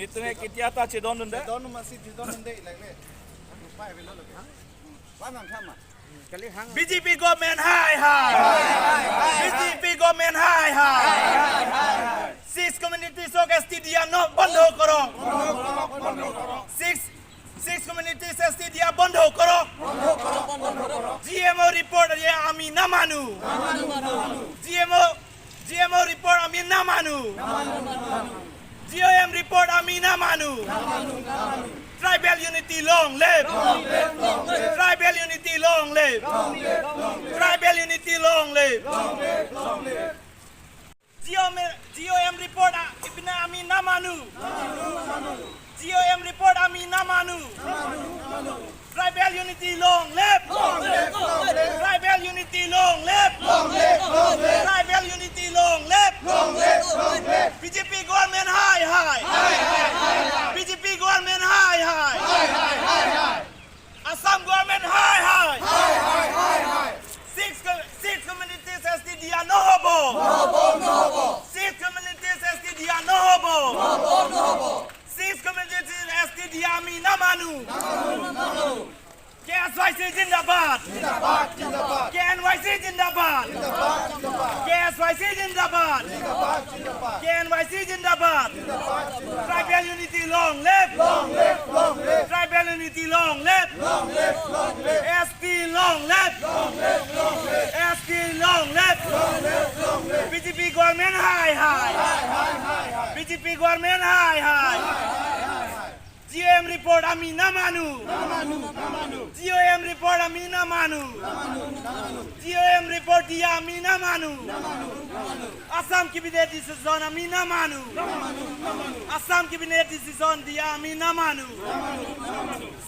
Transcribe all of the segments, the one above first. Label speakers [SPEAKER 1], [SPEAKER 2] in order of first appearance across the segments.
[SPEAKER 1] Nitne kitia ta chidon nunde.
[SPEAKER 2] Chidon masih chidon nunde lagi. Lupa ya bilo lagi. Wangan sama.
[SPEAKER 1] BJP government high. BJP government high. 6 communities of STDia no bando karo. 6 communities STDia bando karo. GMO report ye ami na manu. GMO report ami na manu. GOM report ami na manu. Tribal unity long live. Tribal unity long live. Tribal unity long live. GOM report ibna ami na manu. GOM report ami na manu. Tribal unity long live. Tribal unity long live. Tribal unity long live. BJP government high. BJP government high. Assam government high. 6 communities STDia no hobo. 6 communities STDia no hobo. 6 communities STDia mi na manu. KSYC Jindabad. KNYC Jindabad. KSYC Jindabad. KNYC Jindabad. Tribal unity long live. Tribal unity long live. ST long live. ST long live. BJP government high. BJP government high. GOM report ami na manu. GOM report ami na manu. GOM report dia ami na manu. Assam cabinet decision ami na manu. Assam cabinet decision dia ami na manu.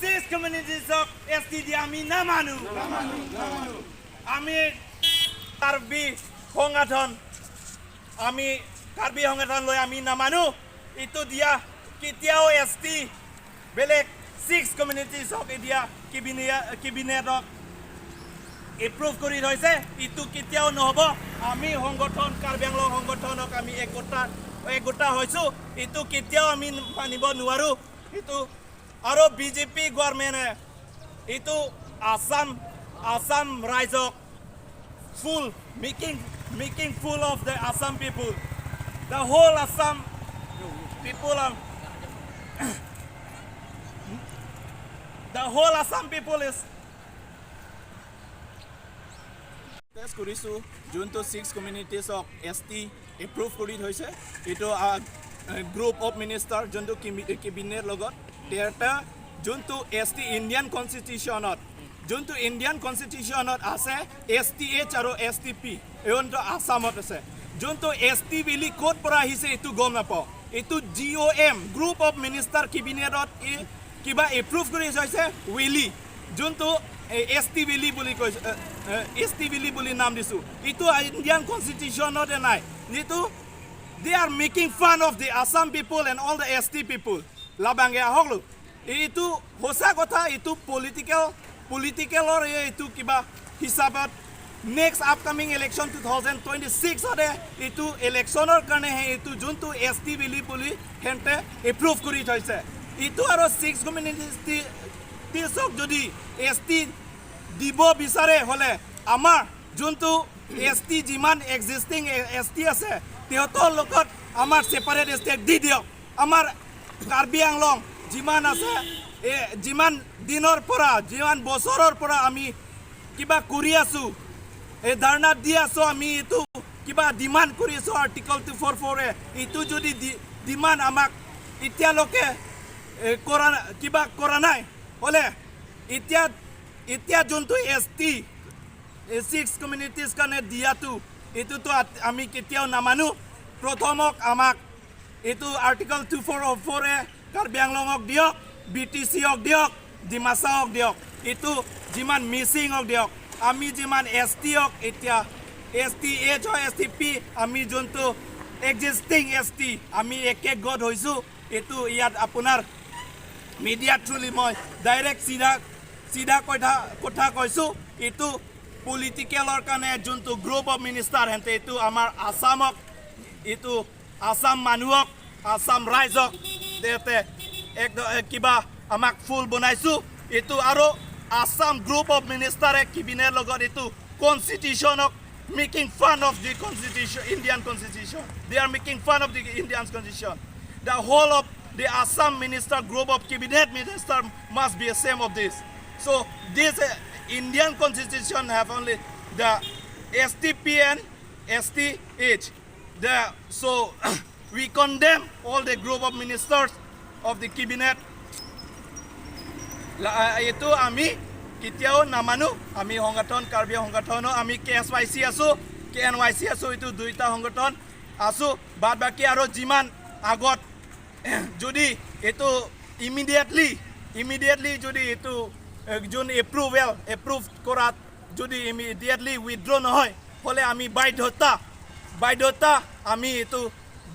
[SPEAKER 1] 6 communities of ST dia ami na manu. Ami Karbi Hongathon. Ami Karbi Hongathon loi ami na manu. Itu dia kitiao ST belek 6 communities of India cabinet approve kori hoise itu kitiao নহব আমি সংগঠন কাৰ্বি আংলং সংগঠনক আমি একগোটা হৈছো itu kitiao আমি মানিব নোৱাৰো itu আৰু বিজেপি গভৰ্ণমেণ্টে itu আসাম ৰাইজক full making full of the Assam people. The whole Assam people are the whole Assam people is test কৰিছো যোনটো 6 communities of ST approve কৰি হৈছে এটো group of minister যোনটো cabinet লগত এটা যোনটো ST Indian constitutionত আছে STH আৰু STP এওনটো আসামত আছে যোনটো ST বিলি কোড পৰা আহিছে এটো গম নাপাও এটো GOM group of minister cabinetত কিবা এপ্ৰুভ কৰি হৈছে উইলি যোনটো ST বিলি বুলি কৈছে ST বিলি বুলি নাম দিছো ইটো ইন্ডিয়ান কনস্টিটিউশনত নাই যেটো they are making fun of the Assam people and all the ST people লাবাংগে হগলো ইটো হোসা কথা ইটো পলিটিক্যালৰ ইটো কিবা হিসাবত next upcoming election 2026 ode itu electioner karone he itu juntu ST bili poli hente approve kori thoise itu aro 6 communities tisok jodi ST dibo bisare hole amar juntu ST jiman existing ST ase teotor lokot amar separate state di diok amar Karbi Anglong jiman ase jiman dinor pora jiman bosoror pora ami kiba kori asu এই ধাৰণা দি আছো আমি ইটো কিবা demand কৰি আছো article 244 ইটো যদি ডিমান্ড আমাক ইতিয়ালৈকে কিবা কৰা নাই হলে এতিয়া যোনটো ST 6 কমিউনিটিজ কাৰণে দিয়াটো এটোতো আমি কেতিয়াও নামানো প্ৰথমক আমাক এটো আৰ্টিকল 244 এ কাৰ্বি আংলঙক দিয়ক BTC-ক দিয়ক ডিমাছাক দিয়ক এটো যিমান মিছিংক দিয়ক আমি যিমান ST-ক এতিয়া STH or STP আমি যোনটো এক্সিস্টিং ST আমি একে গড হৈছো এটো ইয়াত আপোনাৰ মিডিয়া থ্ৰুলি মই ডাইৰেক্ট সিধা কথা কৈছো এটো পলিটিক্যালৰ কাৰণে যোনটো গ্ৰুপ অফ মিনিষ্টাৰ হেনতে এটো আমাৰ আসামক এটো আসাম মানুহক আসাম ৰাইজক দেতে একদম কিবা আমাক ফুল বনাইছো এটো আৰু Assam group of minister cabinet logot itu constitution of making fun of the constitution Indian constitution. They are making fun of the Indian constitution. The whole of the Assam minister group of cabinet minister must be ashamed of this. So this Indian constitution have only the STP and STH. So we condemn all the group of ministers of the cabinet. Itu আমি কেতিয়াও নামানো আমি সংগঠন কাৰ্বি সংগঠন আমি KSYC আছো KNYC আছো এইটো দুইটা সংগঠন আছো বাদ বাকি আৰু যিমান আগত যদি এটো ইমিডিয়েটলি যদি এটো যোন এপ্ৰুভ কৰাত যদি ইমিডিয়েটলি উইথড্ৰ নহয় হলে আমি বাধ্যতা আমি এটো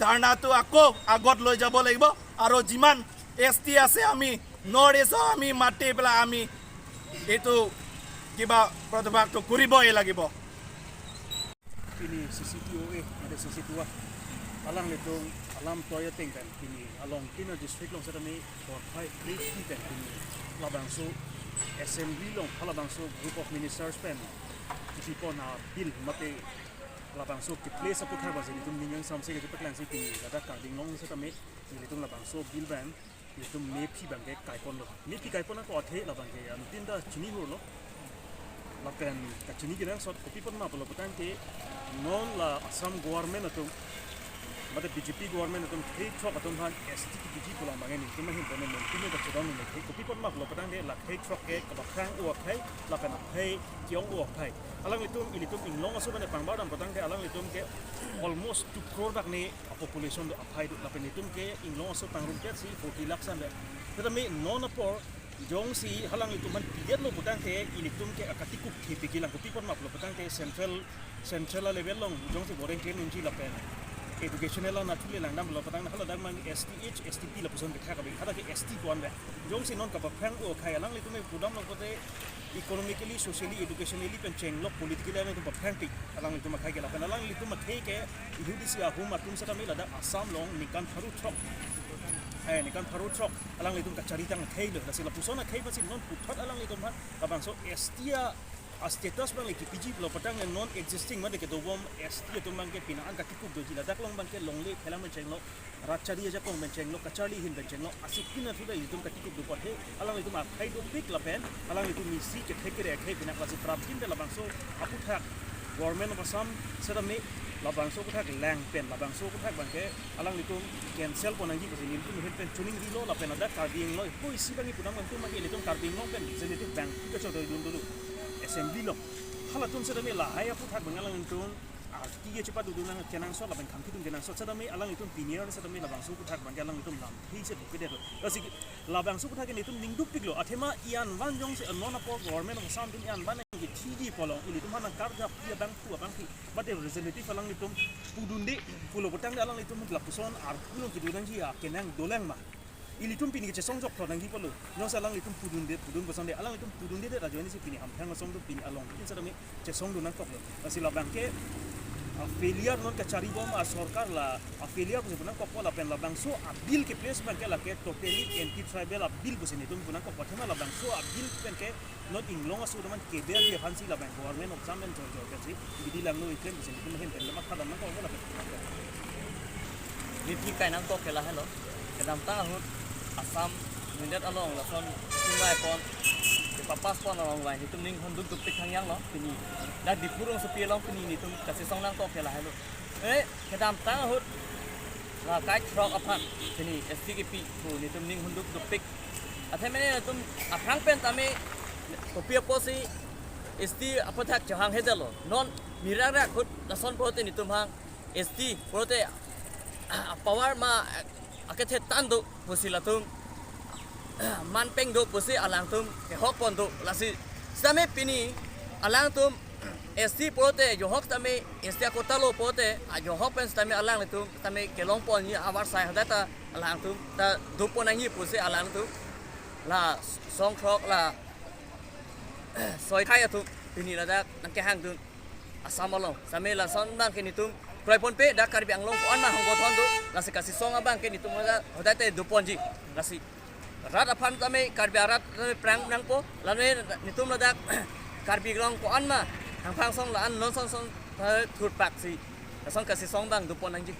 [SPEAKER 1] ধাৰণাটো আকৌ আগত লৈ যাব লাগিব আৰু যিমান ST আছে আমি নৰ্থ ইষ্ট আমি মাতি পেলাই আমি এইটো কিবা প্ৰতিবাদটো কৰিবই লাগিব
[SPEAKER 3] Kini CCTOA ada CCTOA alang litong alam toya tingkan kini along kina district long sa mi for 5 3 tingkan kini labangso assembly long halabangso group of ministers pen tipo na bill mate labangso ki place apu thar bazeli tum ningang samse ke patlang si kini lada ka ding long sa mi litong labangso bill ban litong mepi bangke kaikon lo mepi kaikon ko athe labangke an tinda chini ho lo lapen kachini gilang sot kopi pon ma polo patang ke non la Assam government atum mate BJP government atum thei thok atum han ST ki BJP pola mangen ni tumahin bone mon tine da chodang ni thei kopi pon ma polo patang de la thei thok ke ka khang u khai la pen thei kiong u khai alang itum ilitum inglong aso bane pangba dam patang ke alang itum ke almost 2 crore bak ni population do aphai do la pen itum ke inglong aso pangrum ke si 40 lakhs an de tetapi non apor jong si halang itu man piget lo putang te ilitum ke akatikuk thipikilang ko pipon map lo putang te central level long jong si boreng claim inji la pen educational la naturally lang dam lo putang na hala dam mang STH STP la puson ke ka hada ke ST ko anda jong si non ka pa phang o khai alang litum pudam lo pote economically socially educationally pen cheng lo politically na to pa phang ti alang litum khai ke la pen alang litum khai ke UDC ahum atum sa kami la da Assam long nikan tharu thok ni kan tharu thok alang litum ka caritang khai lo sila pusona khai pa si non puthot alang litum ha abang so STia status bang ki PG lo patang non existing ma de ke dobom STia tum bang ke pinaan ka tikuk do jila dak long bang ke longle khela man cheng lo rachari ja kong man cheng lo kachali hin ben cheng lo asikina thu da litum ka tikuk do pathe alang litum a khai do big la pen alang litum mi si ke thekere khai pina klasi prapkin de la bang so apu thak government of Assam sedami labang so kuthak lang pen labang so kuthak bangke alang litum cancel ponangi ko sin litum het pen tuning rilo la pen ada carding lo ko isi bangi punang mantu magi litum carding lo pen genetic bank ko chodo dulu assembly lo halatum sedami la haya kuthak bangalang litum tiga cepat duduk nang kenang so la pen kamki tum kenang so sedami alang litum pinier sedami labang so kuthak bangke alang litum lam hi se dukede to asi labang so kuthak litum ningduk piglo athema ian wan jong se non apor government of Assam ian ban ki TD polong ilitum hanang karja pia bang tu bang ki bade representative alang litum pudunde pulo potang alang litum lapuson ar pulo ki dudan ji a kenang doleng ma ilitum pini ke song jok thonang gi polo no salang litum pudun basande alang litum pudunde de rajoni si pini hamthang song do pini along kin sadami che song do nang kok lo asila bangke failure non kachari bom a sarkar la failure ko bunang kok la pen la bangso a bill ke place bangke la ke totally anti tribal a bill busine tum bunang kok pathema la bangso a bill pen ke not in long asu man ke ber ye fansi la bang government of Assam jo ke si bidi lang no item busine tum hen pen la makha dam ko la
[SPEAKER 4] ni thi kai nang kok ke la hello kedam ta hut Assam mindet along la son sungai pon papas pon along wai ni tum ning hon duk tik thang yang lo kini da Diphu rongsopi long kini ni tum kachesong nang kok ke la hello kedam ta hut la kai trok apan kini STKP tu ni tum ning hon duk tik athemene tum aphang pen tame kopia posi ST apathak jahang hejalo non mirara khut lason prote ni tum hang ST prote power ma akethe tando posila tum man peng do posi alang tum ke hok pon do lasi same pini alang tum ST prote yo hok tame ST akotalo prote yo hok pen tame alang tum tame ke long pon ni awar sai hadata alang tum ta do ponangi posi alang tum la song thok la soi khai atu pini la dak nang ke hang tum Assam along same la son bang ke ni tum ปล่อยพนเป๊ะดักการเบียงลงก่อนมาของโกทอนดูลาสิกาสิซองabang ke nitu mala hodate do ponji lasi rat apan tame karbi arat prang nang po lane nitu mala karbi longก่อนมาทางพางซองละอันนอนซองthụt bạc si song ka si song bang do pon nang ji